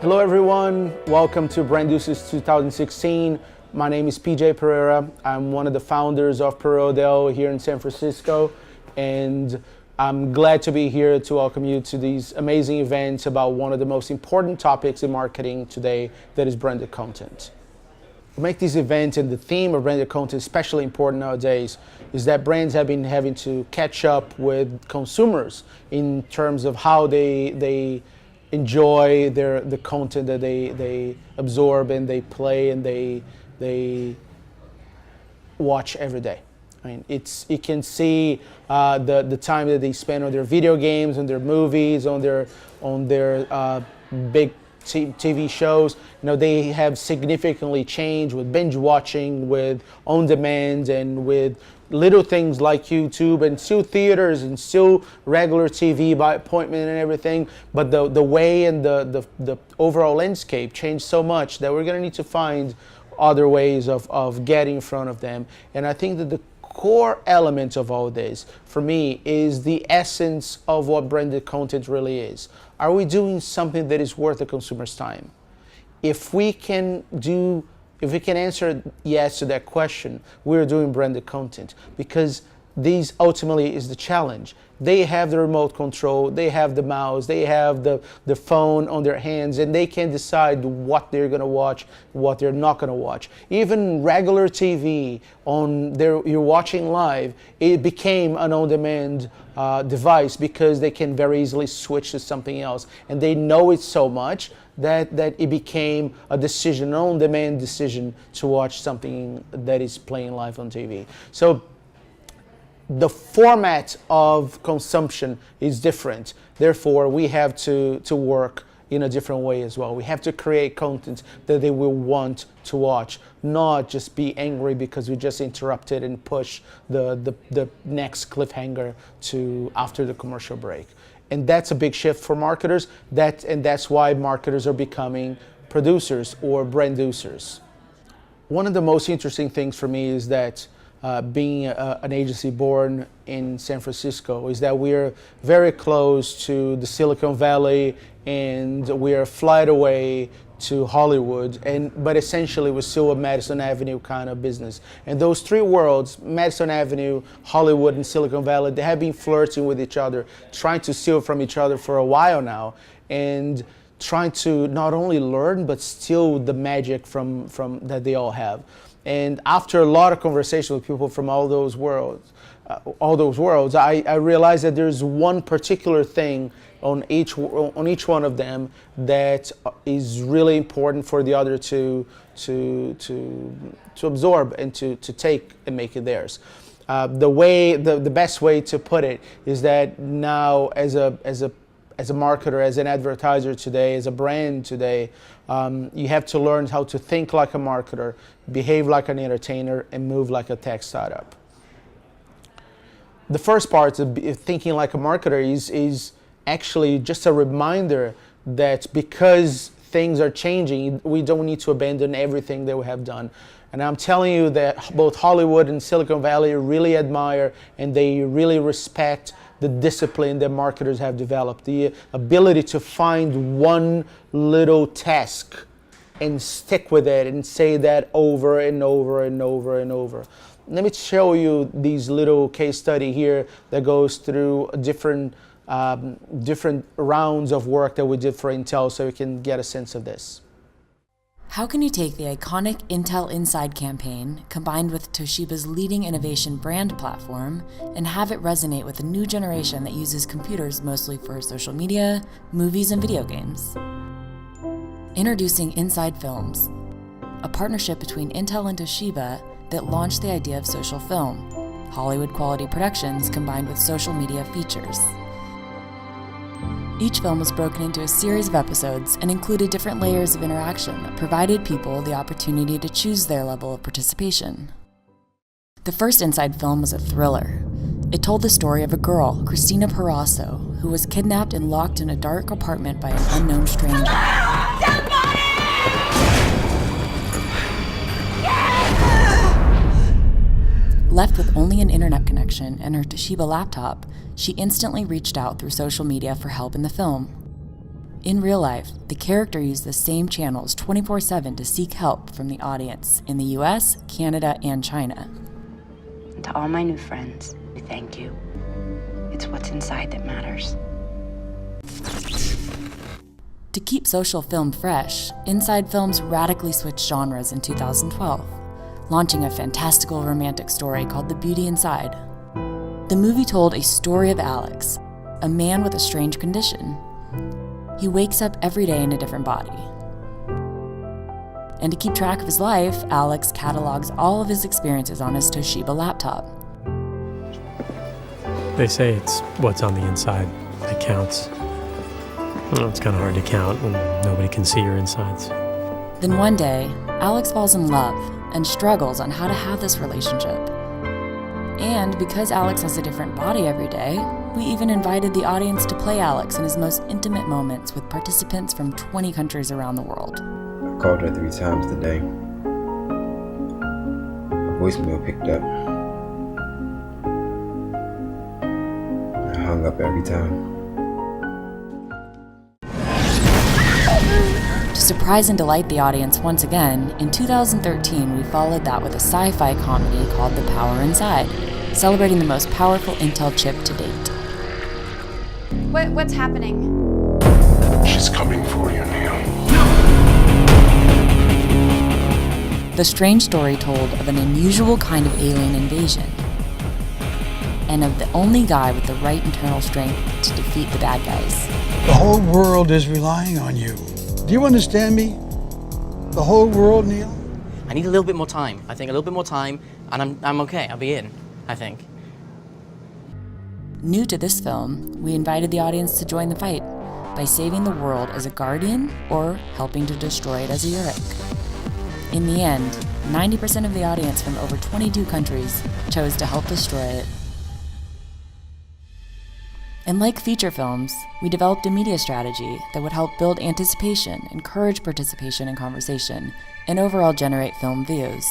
Hello everyone, welcome to Branducers 2016. My name is PJ Pereira. I'm one of the founders of Pereira here in San Francisco, and I'm glad to be here to welcome you to these amazing events about one of the most important topics in marketing today, that is branded content. To make these events and the theme of branded content especially important nowadays is that brands have been having to catch up with consumers in terms of how they enjoy the content that they absorb and they play and they watch every day. I mean, you can see the time that they spend on their video games, on their movies, on their big TV shows. You know, they have significantly changed with binge watching, with on demand, and with little things like YouTube, and still theaters, and still regular TV by appointment and everything. But the way and the overall landscape changed so much that we're going to need to find other ways of getting in front of them. And I think that the core element of all this, for me, is the essence of what branded content really is. Are we doing something that is worth the consumer's time? If we can answer yes to that question, we're doing branded content, because these ultimately is the challenge. They have the remote control, they have the mouse, they have the phone on their hands, and they can decide what they're going to watch, what they're not going to watch. Even regular TV, you're watching live, it became an on-demand device, because they can very easily switch to something else, and they know it so much that it became a decision, an on-demand decision to watch something that is playing live on TV. So the format of consumption is different. Therefore, we have to work in a different way as well. We have to create content that they will want to watch, not just be angry because we just interrupted and push the next cliffhanger to after the commercial break. And that's a big shift for marketers, and that's why marketers are becoming producers or branducers. One of the most interesting things for me is that being an agency born in San Francisco is that we're very close to the Silicon Valley, and we're a flight away to Hollywood, but essentially we're still a Madison Avenue kind of business. And those three worlds, Madison Avenue, Hollywood, and Silicon Valley, they have been flirting with each other, trying to steal from each other for a while now, and trying to not only learn but steal the magic from that they all have. And after a lot of conversation with people from all those worlds, I realized that there's one particular thing on each one of them that is really important for the other to absorb and to take and make it theirs. The best way to put it is that now, as a marketer, as an advertiser today, as a brand today, you have to learn how to think like a marketer, behave like an entertainer, and move like a tech startup. The first part of thinking like a marketer is actually just a reminder that because things are changing, we don't need to abandon everything that we have done. And I'm telling you that both Hollywood and Silicon Valley really admire and they really respect the discipline that marketers have developed, the ability to find one little task and stick with it and say that over and over and over and over. Let me show you these little case study here that goes through different rounds of work that we did for Intel, so you can get a sense of this. How can you take the iconic Intel Inside campaign, combined with Toshiba's leading innovation brand platform, and have it resonate with a new generation that uses computers mostly for social media, movies, and video games? Introducing Inside Films, a partnership between Intel and Toshiba that launched the idea of social film, Hollywood quality productions combined with social media features. Each film was broken into a series of episodes and included different layers of interaction that provided people the opportunity to choose their level of participation. The first Inside film was a thriller. It told the story of a girl, Christina Parasso, who was kidnapped and locked in a dark apartment by an unknown stranger. Left with only an internet connection and her Toshiba laptop, she instantly reached out through social media for help in the film. In real life, the character used the same channels 24/7 to seek help from the audience in the US, Canada, and China. And to all my new friends, thank you. It's what's inside that matters. To keep social film fresh, Inside Films radically switched genres in 2012, launching a fantastical romantic story called The Beauty Inside. The movie told a story of Alex, a man with a strange condition. He wakes up every day in a different body. And to keep track of his life, Alex catalogs all of his experiences on his Toshiba laptop. They say it's what's on the inside that counts. Well, it's kind of hard to count when nobody can see your insides. Then one day, Alex falls in love and struggles on how to have this relationship. And because Alex has a different body every day, we even invited the audience to play Alex in his most intimate moments with participants from 20 countries around the world. I called her 3 times today. Her voicemail picked up. I hung up every time. To surprise and delight the audience once again, in 2013 we followed that with a sci-fi comedy called The Power Inside, celebrating the most powerful Intel chip to date. What's happening? She's coming for you, Neil. The strange story told of an unusual kind of alien invasion, and of the only guy with the right internal strength to defeat the bad guys. The whole world is relying on you. Do you understand me? The whole world, Neil? I need a little bit more time. I think a little bit more time, and I'm okay. I'll be in, I think. New to this film, we invited the audience to join the fight by saving the world as a guardian or helping to destroy it as a Yurik. In the end, 90% of the audience from over 22 countries chose to help destroy it. And like feature films, we developed a media strategy that would help build anticipation, encourage participation and conversation, and overall generate film views.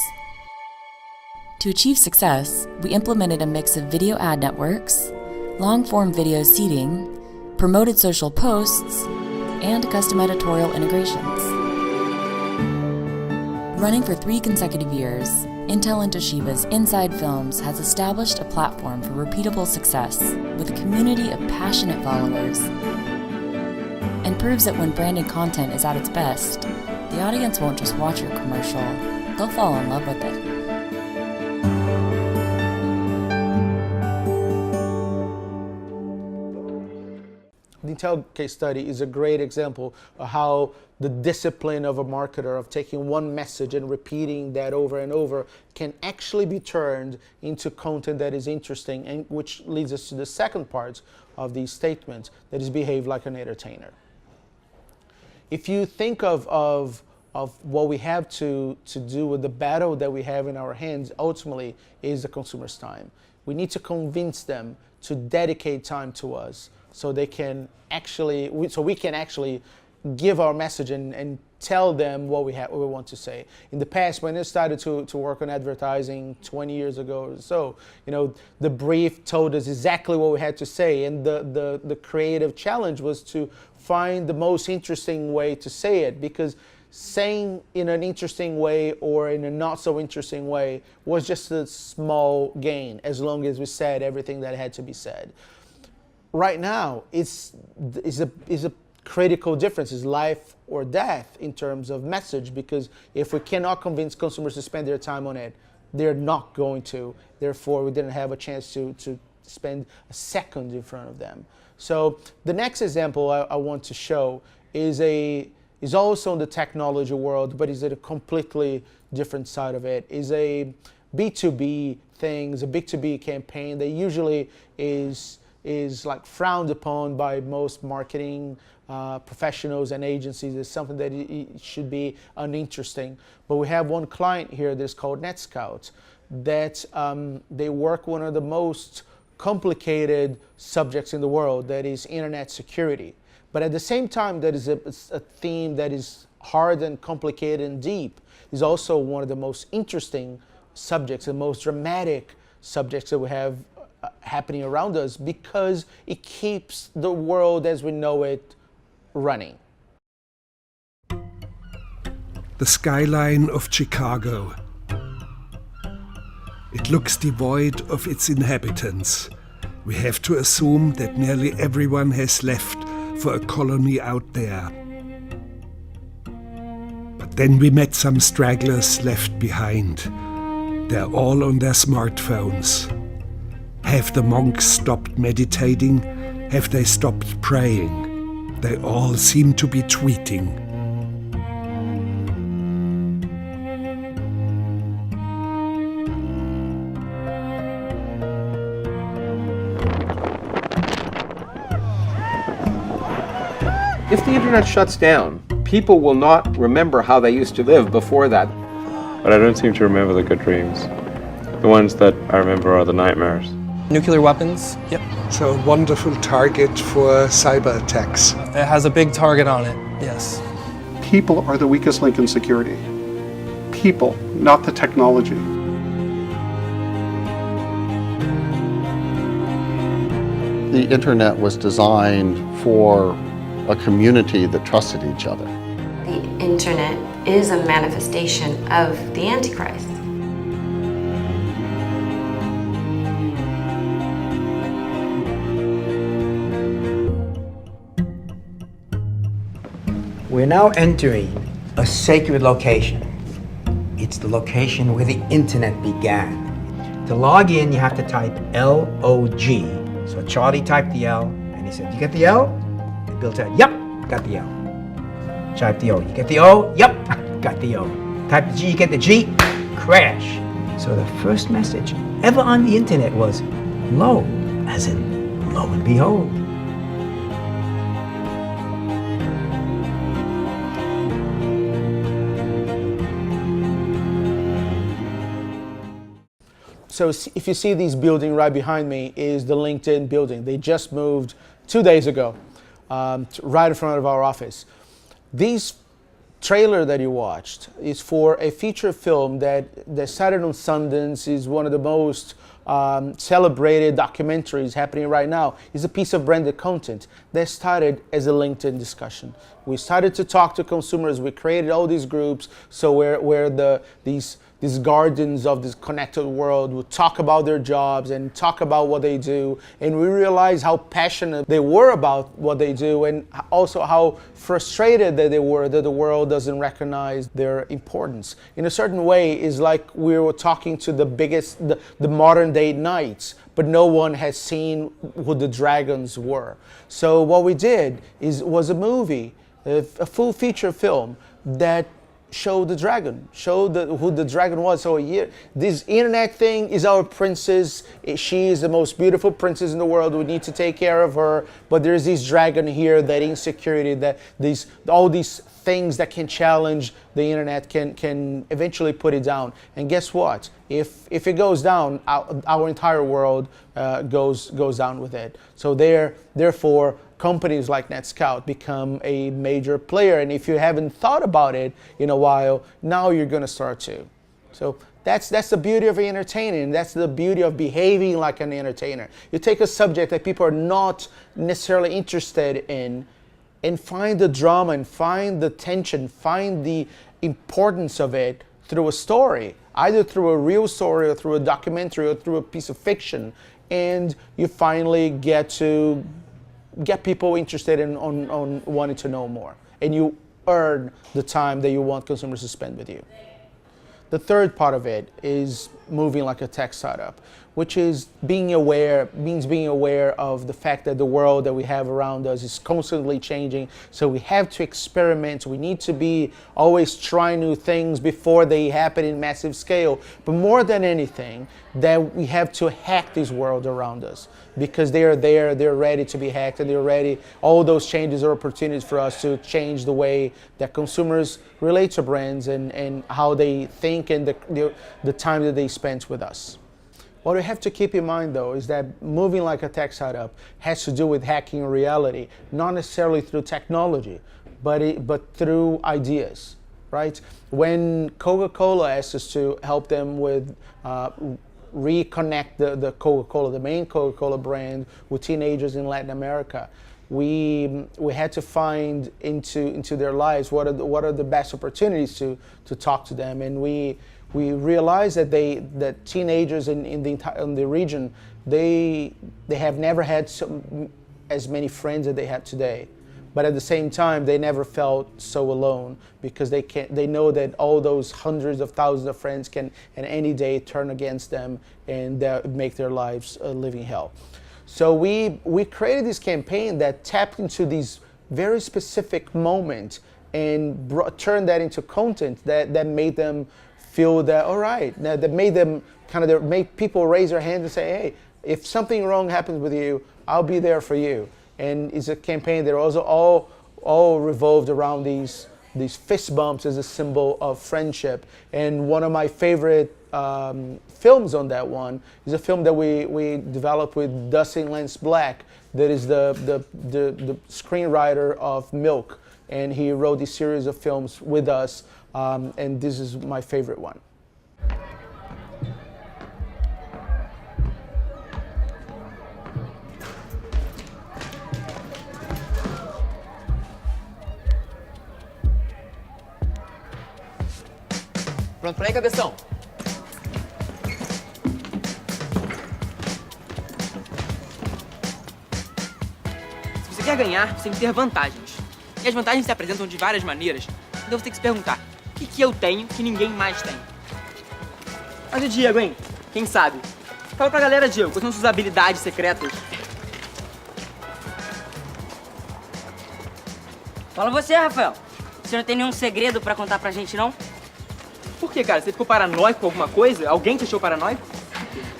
To achieve success, we implemented a mix of video ad networks, long-form video seeding, promoted social posts, and custom editorial integrations. Running for 3 consecutive years, Intel and Toshiba's Inside Films has established a platform for repeatable success with a community of passionate followers, and proves that when branded content is at its best, the audience won't just watch your commercial, they'll fall in love with it. The Intel case study is a great example of how the discipline of a marketer of taking one message and repeating that over and over can actually be turned into content that is interesting, and which leads us to the second part of these statements, that is behave like an entertainer. If you think of what we have to do with the battle that we have in our hands, ultimately is the consumer's time. We need to convince them to dedicate time to us so they can actually, so we can actually give our message and tell them what we want to say. In the past, when I started to work on advertising 20 years ago or so, the brief told us exactly what we had to say, and the creative challenge was to find the most interesting way to say it, because saying in an interesting way or in a not so interesting way was just a small gain, as long as we said everything that had to be said. Right now, is a critical difference, is life or death in terms of message, because if we cannot convince consumers to spend their time on it, they're not going to. Therefore, we didn't have a chance to spend a second in front of them. So the next example I want to show is also in the technology world, but is at a completely different side of it. Is a B2B thing, is a B2B campaign that usually is like frowned upon by most marketing professionals and agencies. It's something that it should be uninteresting. But we have one client here that's called NetScout, that they work one of the most complicated subjects in the world, that is internet security. But at the same time, that is a theme that is hard and complicated and deep. Is also one of the most interesting subjects, the most dramatic subjects that we have happening around us, because it keeps the world as we know it running. the skyline of Chicago. It looks devoid of its inhabitants. We have to assume that nearly everyone has left for a colony out there. But then we met some stragglers left behind. They're all on their smartphones. Have the monks stopped meditating? Have they stopped praying? They all seem to be tweeting. If the internet shuts down, people will not remember how they used to live before that. But I don't seem to remember the good dreams. The ones that I remember are the nightmares. Nuclear weapons, yep. It's a wonderful target for cyber attacks. It has a big target on it, yes. People are the weakest link in security. People, not the technology. The internet was designed for a community that trusted each other. The internet is a manifestation of the Antichrist. We're now entering a sacred location. It's the location where the internet began. To log in, you have to type L-O-G. So Charlie typed the L, and he said, "You get the L?" And Bill said, "Yep, got the L." Type the O. "You get the O?" "Yep, got the O." Type the G, you get the G? Crash. So the first message ever on the internet was lo, as in lo and behold. So if you see this building right behind me is the LinkedIn building. They just moved 2 days ago, right in front of our office. This trailer that you watched is for a feature film that started on Sundance, is one of the most celebrated documentaries happening right now. It's a piece of branded content that started as a LinkedIn discussion. We started to talk to consumers. We created all these groups so where these guardians of this connected world would talk about their jobs and talk about what they do. And we realized how passionate they were about what they do, and also how frustrated that they were that the world doesn't recognize their importance. In a certain way, it's like we were talking to the modern day knights, but no one has seen who the dragons were. So what we did was a movie, a full feature film that showed the dragon, showed who the dragon was. So this internet thing is our princess. She is the most beautiful princess in the world. We need to take care of her. But there's this dragon here, that insecurity, that all these things that can challenge the internet can eventually put it down. And guess what? If it goes down, our entire world goes down with it. So therefore, companies like NetScout become a major player. And if you haven't thought about it in a while, now you're going to start to. So that's the beauty of entertaining. That's the beauty of behaving like an entertainer. You take a subject that people are not necessarily interested in and find the drama and find the tension, find the importance of it through a story, either through a real story or through a documentary or through a piece of fiction. And you finally get people interested on wanting to know more. And you earn the time that you want consumers to spend with you. The third part of it is moving like a tech startup, which is being aware of the fact that the world that we have around us is constantly changing. So we have to experiment. We need to be always trying new things before they happen in massive scale. But more than anything, that we have to hack this world around us, because they are there, they're ready to be hacked, and they're ready. All those changes are opportunities for us to change the way that consumers relate to brands and how they think and the time that they spend with us. What we have to keep in mind, though, is that moving like a tech startup has to do with hacking reality, not necessarily through technology, but through ideas, right? When Coca-Cola asked us to help them with reconnect the Coca-Cola, the main Coca-Cola brand, with teenagers in Latin America, we had to find into their lives what are the best opportunities to talk to them, and we realized that teenagers in the region, they have never had as many friends that they have today. But at the same time, they never felt so alone, because they know that all those hundreds of thousands of friends can at any day turn against them and make their lives a living hell. So we created this campaign that tapped into these very specific moments and turned that into content that made them feel that, all right, that made them make people raise their hands and say, hey, if something wrong happens with you, I'll be there for you. And it's a campaign that also all revolved around these fist bumps as a symbol of friendship. And one of my favorite films on that one is a film that we developed with Dustin Lance Black, that is the screenwriter of Milk, and he wrote this series of films with us, and this is my favorite one. Pronto pra aí, cabeção? Se você quer ganhar, você tem que ter vantagens. E as vantagens se apresentam de várias maneiras. Então você tem que se perguntar, o que eu tenho que ninguém mais tem? Mas o Diego, hein? Quem sabe? Fala pra galera, Diego, quais são suas habilidades secretas? Fala você, Rafael. Você não tem nenhum segredo pra contar pra gente, não? Por que, cara? Você ficou paranoico com alguma coisa? Alguém te achou paranoico?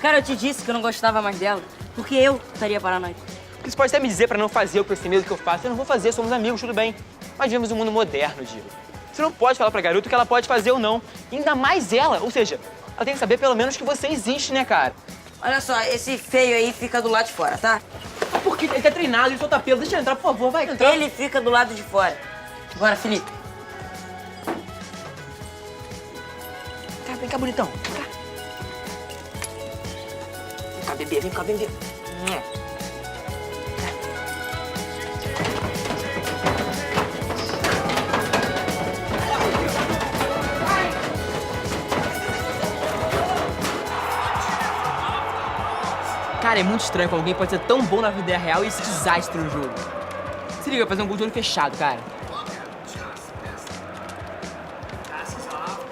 Cara, eu te disse que eu não gostava mais dela, porque eu estaria paranoico. Você pode até me dizer pra não fazer com esse medo que eu faço. Eu não vou fazer, somos amigos, tudo bem. Mas vivemos um mundo moderno, Diego. Você não pode falar pra garota o que ela pode fazer ou não. E ainda mais ela. Ou seja, ela tem que saber pelo menos que você existe, né, cara? Olha só, esse feio aí fica do lado de fora, tá? Por quê? Ele tá treinado, ele solta pelo. Deixa ele entrar, por favor, vai entrar. Ele fica do lado de fora. Bora, Felipe. Vem cá, bonitão. Vem cá. Vem cá, bebê. Vem cá, bebê. Cara, é muito estranho como alguém pode ser tão bom na vida real e esse desastre no jogo. Se liga, fazer um gol de olho fechado, cara.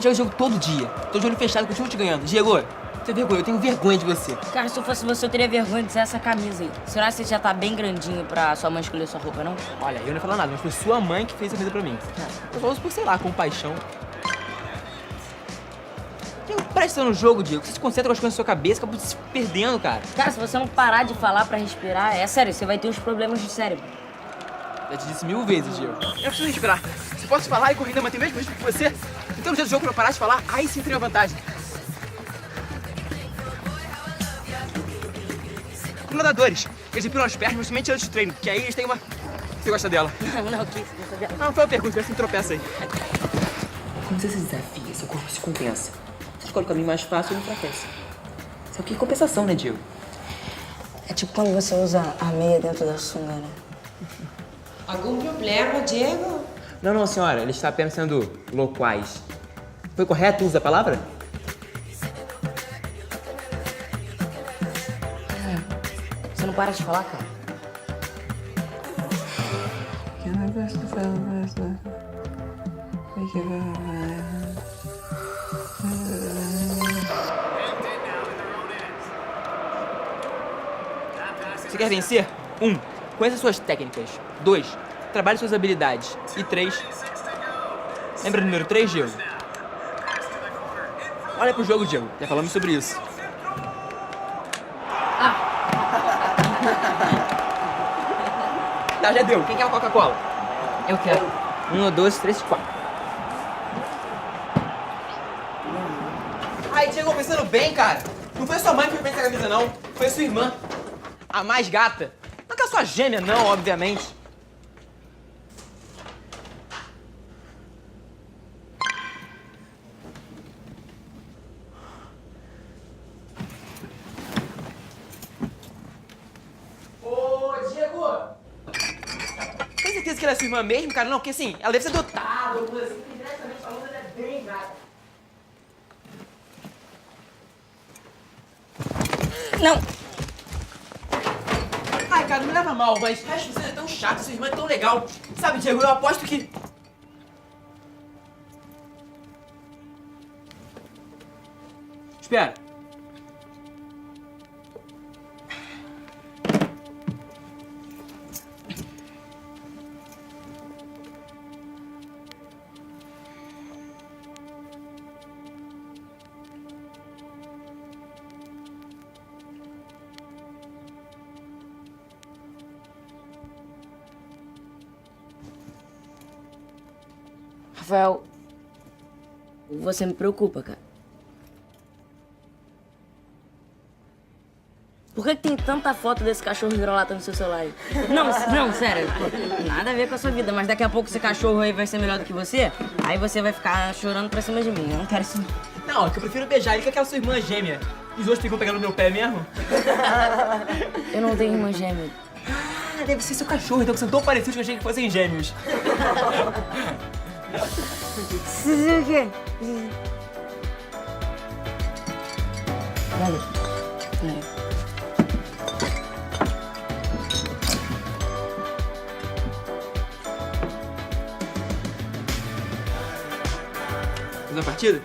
Joga o jogo todo dia. Tô de olho fechado, continuo te ganhando. Diego, você tem vergonha, eu tenho vergonha de você. Cara, se eu fosse você, eu teria vergonha de usar essa camisa aí. Será que você já tá bem grandinho pra sua mãe escolher sua roupa, não? Olha, eu não ia falar nada, mas foi sua mãe que fez a camisa pra mim. Eu falo isso por, sei lá, compaixão. Diego, presta no jogo, Diego. Você se concentra com as coisas na sua cabeça, acaba se perdendo, cara. Cara, se você não parar de falar pra respirar, é sério, você vai ter uns problemas de cérebro. Já te disse 1000 vezes, Diego. Eu preciso respirar. Se eu posso falar e correr, manter o mesmo ritmo que você, então no dia do jogo, pra eu parar de falar, aí sim teria vantagem. Nadadores, eles empilam as pernas, mas somente antes do treino, porque aí eles têm uma... Você gosta dela? Não, que gosta dela. Não, foi uma pergunta, vê se me tropeça aí. Quando você se desafia, seu corpo se compensa. Você escolhe o caminho mais fácil e não enfraquece. Isso aqui é compensação, né, Diego? É tipo quando você usa a meia dentro da sunga, né? Algum problema, Diego? Não, senhora, ele está apenas sendo loquaz. Foi correto o uso da palavra? Você não para de falar, cara? Você quer vencer? 1. Conheça suas técnicas. 2. Trabalhe suas habilidades. E 3. Lembra do número 3, Diego? Olha pro jogo, Diego. Já falamos sobre isso. Tá, já deu. Quem quer uma Coca-Cola? Eu quero. 1, 2, 3, 4. Ai, Diego, pensando bem, cara. Não foi sua mãe que fez bem essa camisa, não. Foi a sua irmã. A mais gata. Não é a sua gêmea, não, obviamente. Ô, Diego! ela é sua irmã mesmo, cara? Não, porque assim, ela deve ser dotada, alguma coisa assim, porque diretamente falando, ela é bem gata. Não! Ai, cara, não me leva mal, mas acho que você é tão chato, sua irmã é tão legal. Sabe, Diego, eu aposto que... Espera. Rafael, você me preocupa, cara. Por que tem tanta foto desse cachorro vira-lata no seu celular aí? Não, sério. Pô, nada a ver com a sua vida, mas daqui a pouco esse cachorro aí vai ser melhor do que você, aí você vai ficar chorando pra cima de mim. Eu não quero isso. Não, é que eu prefiro beijar ele que aquela sua irmã gêmea. E os outros ficam pegando no meu pé mesmo? Eu não tenho irmã gêmea. Ah, deve ser seu cachorro, então que são tão parecidos que eu achei que fossem gêmeos. O quê? Olha. Fazer uma partida?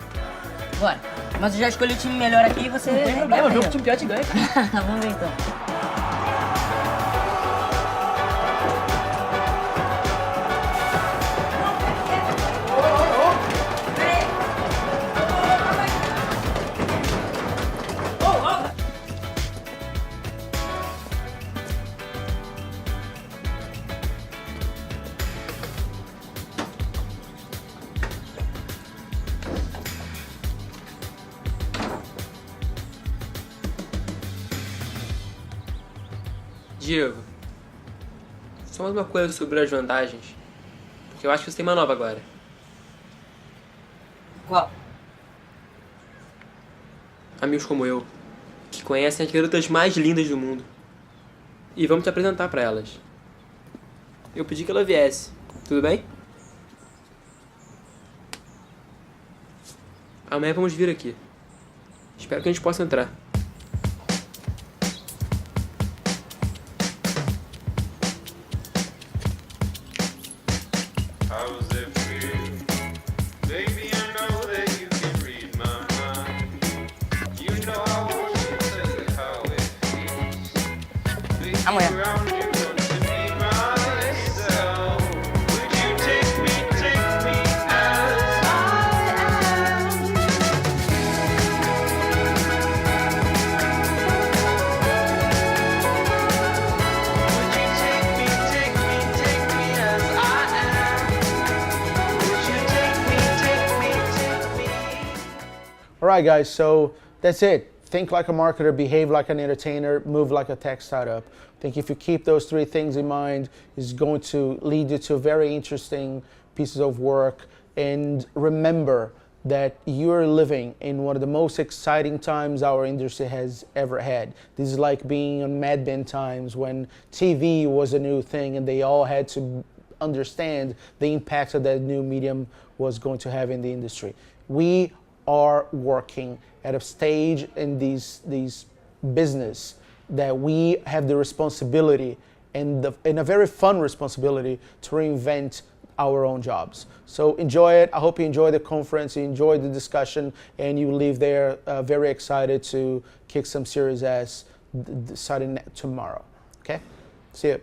Bora. Mas eu já escolhi o time melhor aqui e você... Não tem problema, o jogo time pior te ganha, cara. Vamos ver então. Diego, só mais uma coisa sobre as vantagens, porque eu acho que você tem uma nova agora. Qual? Amigos como eu, que conhecem as garotas mais lindas do mundo. E vamos te apresentar pra elas. Eu pedi que ela viesse, tudo bem? Amanhã vamos vir aqui. Espero que a gente possa entrar. Amanhã. All right, guys, so that's it. Think like a marketer, behave like an entertainer, move like a tech startup. I think if you keep those three things in mind, it's going to lead you to very interesting pieces of work. And remember that you're living in one of the most exciting times our industry has ever had. This is like being on Mad Men times when TV was a new thing and they all had to understand the impact that new medium was going to have in the industry. We are working at a stage in these business that we have the responsibility and a very fun responsibility to reinvent our own jobs. So enjoy it. I hope you enjoy the conference, you enjoy the discussion, and you leave there very excited to kick some serious ass starting tomorrow. Okay? See you.